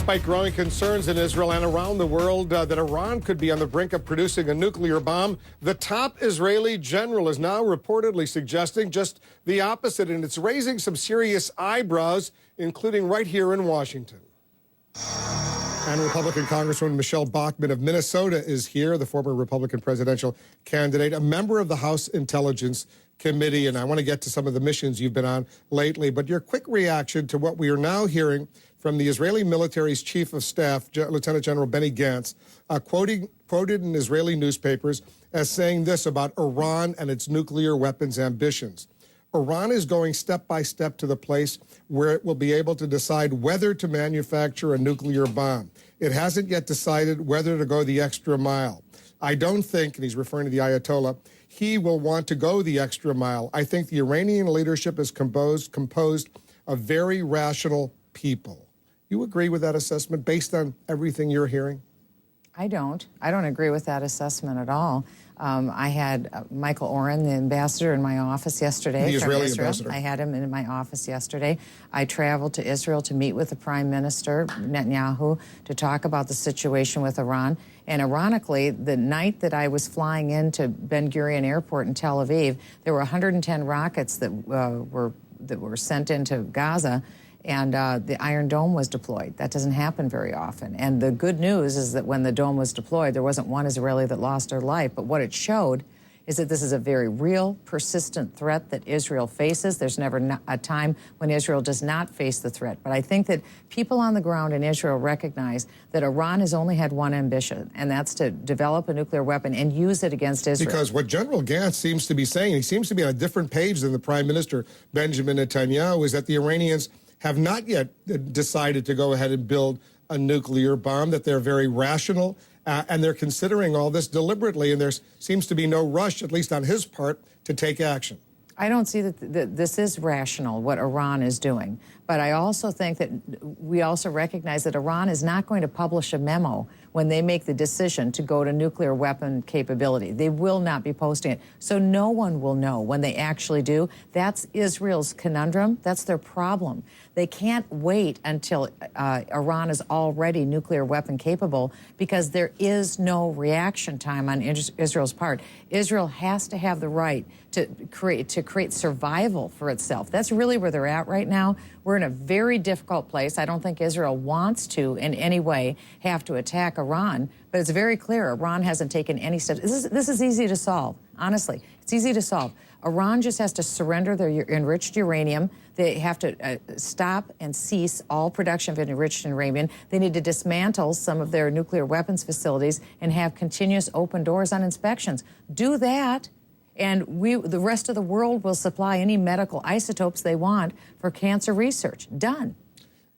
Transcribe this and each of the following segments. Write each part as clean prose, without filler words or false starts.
Despite growing concerns in Israel and around the world that Iran could be on the brink of producing a nuclear bomb, the top Israeli general is now reportedly suggesting just the opposite, and it's raising some serious eyebrows, including right here in Washington. And Republican Congresswoman Michele Bachmann of Minnesota is here, the former Republican presidential candidate, a member of the House Intelligence Committee, and I want to get to some of the missions you've been on lately, but your quick reaction to what we are now hearing from the Israeli military's chief of staff, Lieutenant General Benny Gantz, quoted in Israeli newspapers as saying this about Iran and its nuclear weapons ambitions. Iran is going step by step to the place where it will be able to decide whether to manufacture a nuclear bomb. It hasn't yet decided whether to go the extra mile. I don't think, and he's referring to the Ayatollah, he will want to go the extra mile. I think the Iranian leadership is composed of very rational people. You agree with that assessment based on everything you're hearing? I don't agree with that assessment at all. I had Michael Oren, the ambassador, in my office yesterday. The Israeli ambassador. I had him in my office yesterday. I traveled to Israel to meet with the Prime Minister, Netanyahu, to talk about the situation with Iran. And ironically, the night that I was flying into Ben Gurion Airport in Tel Aviv, there were 110 rockets that were sent into Gaza, and the Iron Dome was deployed. That doesn't happen very often. And the good news is that when the dome was deployed, there wasn't one Israeli that lost their life. But what it showed is that this is a very real, persistent threat that Israel faces. There's never a time when Israel does not face the threat. But I think that people on the ground in Israel recognize that Iran has only had one ambition, and that's to develop a nuclear weapon and use it against Israel. Because what General Gantz seems to be saying, he seems to be on a different page than the Prime Minister, Benjamin Netanyahu, is that the Iranians have not yet decided to go ahead and build a nuclear bomb, that they're very rational, and they're considering all this deliberately, and there seems to be no rush, at least on his part, to take action. I don't see that this is rational, what Iran is doing. But I also think that we also recognize that Iran is not going to publish a memo when they make the decision to go to nuclear weapon capability. They will not be posting it. So no one will know when they actually do. That's Israel's conundrum. That's their problem. They can't wait until Iran is already nuclear weapon capable because there is no reaction time on Israel's part. Israel has to have the right to create survival for itself. That's really where they're at right now. We're in a very difficult place. I don't think Israel wants to in any way have to attack Iran, but it's very clear Iran hasn't taken any steps. This is easy to solve, honestly. It's easy to solve. Iran just has to surrender their enriched uranium. They have to stop and cease all production of enriched uranium. They need to dismantle some of their nuclear weapons facilities and have continuous open doors on inspections. Do that, and the rest of the world will supply any medical isotopes they want for cancer research. Done.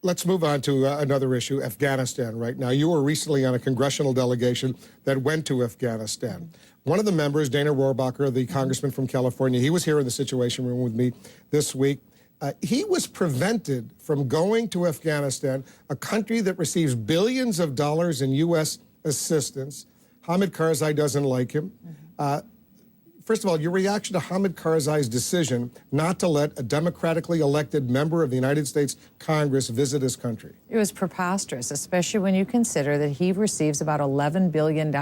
Let's move on to another issue, Afghanistan right now. You were recently on a congressional delegation that went to Afghanistan. One of the members, Dana Rohrabacher, the congressman from California, he was here in the Situation Room with me this week. He was prevented from going to Afghanistan, a country that receives billions of dollars in U.S. assistance. Hamid Karzai doesn't like him. First of all, your reaction to Hamid Karzai's decision not to let a democratically elected member of the United States Congress visit his country? It was preposterous, especially when you consider that he receives about $11 billion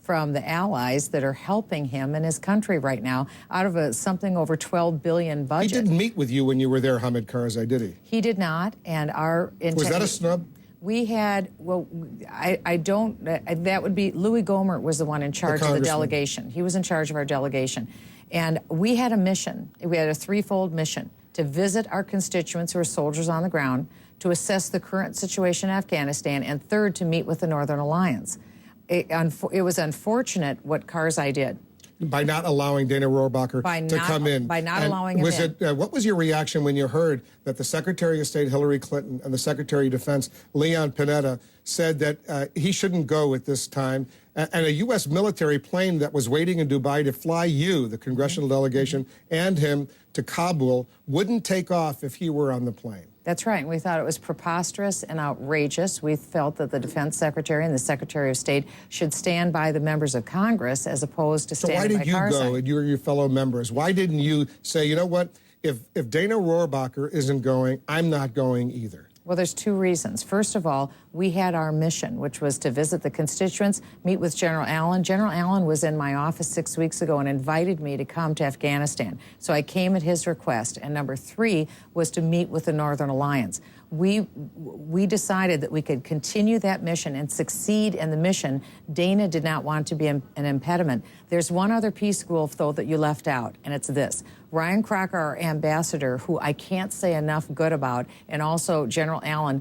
from the allies that are helping him in his country right now out of a something over $12 billion budget. He didn't meet with you when you were there, Hamid Karzai, did he? He did not, and our intent... Was that a snub? We had, well, that would be, Louis Gohmert was the one in charge of the delegation. He was in charge of our delegation. And we had a mission, we had a threefold mission, to visit our constituents who are soldiers on the ground, to assess the current situation in Afghanistan, and third, to meet with the Northern Alliance. It was unfortunate what Karzai did. By not allowing Dana Rohrabacher to come in. By not allowing him in. What was your reaction when you heard that the Secretary of State Hillary Clinton and the Secretary of Defense Leon Panetta said that he shouldn't go at this time, and a U.S. military plane that was waiting in Dubai to fly you, the congressional delegation, and him to Kabul wouldn't take off if he were on the plane? That's right. We thought it was preposterous and outrageous. We felt that the Defense Secretary and the Secretary of State should stand by the members of Congress as opposed to standing by Karzai. So why did you go, and your fellow members? Why didn't you say, you know what, if Dana Rohrabacher isn't going, I'm not going either? Well, there's two reasons. First of all, we had our mission, which was to visit the constituents, meet with General Allen. General Allen was in my office 6 weeks ago and invited me to come to Afghanistan. So I came at his request. And number three was to meet with the Northern Alliance. We decided that we could continue that mission and succeed in the mission. Dana did not want to be an impediment. There's one other piece, Wolf, though, that you left out, and it's this. Ryan Crocker, our ambassador, who I can't say enough good about, and also General Allen,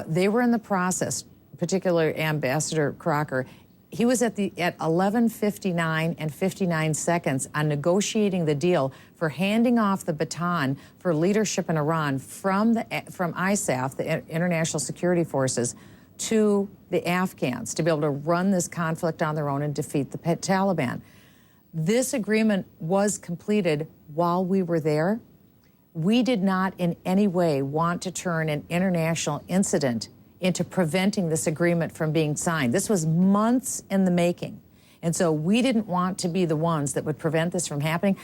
they were in the process, particularly Ambassador Crocker. He was at 11:59 and 59 seconds on negotiating the deal for handing off the baton for leadership in Iran from ISAF, the International Security Forces, to the Afghans to be able to run this conflict on their own and defeat the Taliban. This agreement was completed while we were there. We did not in any way want to turn an international incident into preventing this agreement from being signed. This was months in the making. And so we didn't want to be the ones that would prevent this from happening.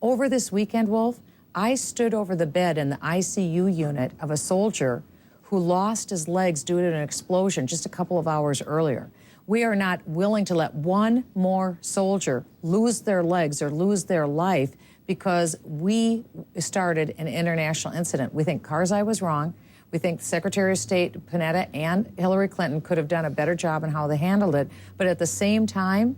Over this weekend, Wolf, I stood over the bed in the ICU unit of a soldier who lost his legs due to an explosion just a couple of hours earlier. We are not willing to let one more soldier lose their legs or lose their life because we started an international incident. We think Karzai was wrong. We think Secretary of State Panetta and Hillary Clinton could have done a better job in how they handled it. But at the same time,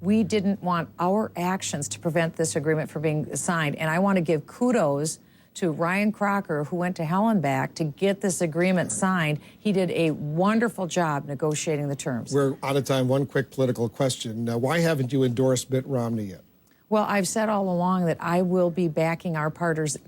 we didn't want our actions to prevent this agreement from being signed. And I want to give kudos to Ryan Crocker, who went to hell and back to get this agreement signed. He did a wonderful job negotiating the terms. We're out of time. One quick political question. Why haven't you endorsed Mitt Romney yet? Well, I've said all along that I will be backing our party's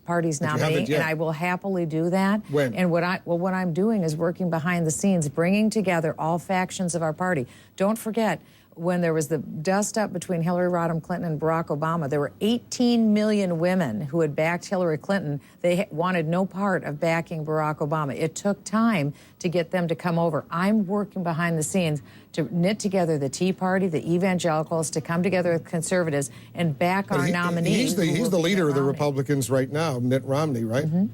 nominee, and I will happily do that. When? And what I'm doing is working behind the scenes, bringing together all factions of our party. Don't forget, when there was the dust-up between Hillary Rodham Clinton and Barack Obama, there were 18 million women who had backed Hillary Clinton. They wanted no part of backing Barack Obama. It took time to get them to come over. I'm working behind the scenes to knit together the Tea Party, the evangelicals, to come together with conservatives and back our nominee. He's the leader of the Republicans right now, Mitt Romney, right? Mm-hmm.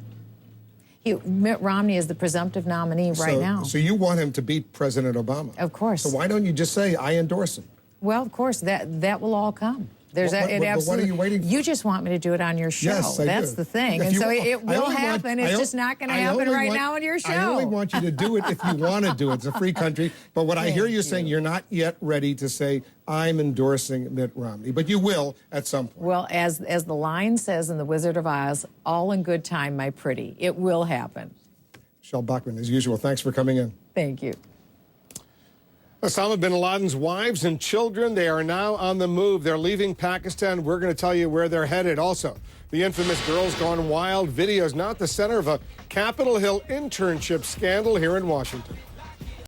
Mitt Romney is the presumptive nominee right now. So you want him to beat President Obama? Of course. So why don't you just say, I endorse him? Well, of course, that will all come. There's what are you waiting for? You just want me to do it on your show. Yes, I That's do. the thing. And so it will happen. It's just not going to happen right now on your show. I only want you to do it if you want to do it. It's a free country. But what I hear you saying, you're not yet ready to say, I'm endorsing Mitt Romney. But you will at some point. Well, as the line says in The Wizard of Oz, all in good time, my pretty. It will happen. Michele Bachmann, as usual, thanks for coming in. Thank you. Osama bin Laden's wives and children, they are now on the move. They're leaving Pakistan. We're going to tell you where they're headed. Also, the infamous Girls Gone Wild video is now at the center of a Capitol Hill internship scandal here in Washington.